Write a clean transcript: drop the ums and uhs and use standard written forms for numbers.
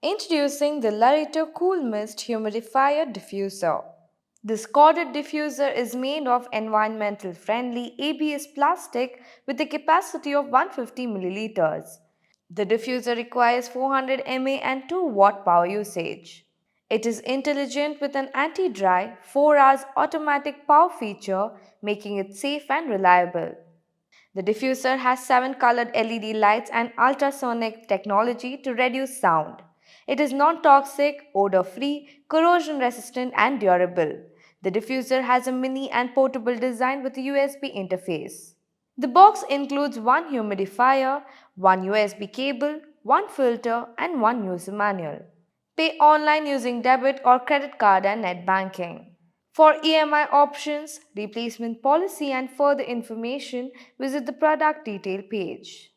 Introducing the Larrito Cool Mist Humidifier Diffuser. This corded diffuser is made of environmental friendly ABS plastic with a capacity of 150 milliliters. The diffuser requires 400 mAh and 2-watt power usage. It is intelligent with an anti-dry 4 hours automatic power feature, making it safe and reliable. The diffuser has 7 colored LED lights and ultrasonic technology to reduce sound. It is non-toxic, odor-free, corrosion-resistant and durable. The diffuser has a mini and portable design with a USB interface. The box includes one humidifier, one USB cable, one filter and one user manual. Pay online using debit or credit card and net banking. For EMI options, replacement policy and further information, visit the product detail page.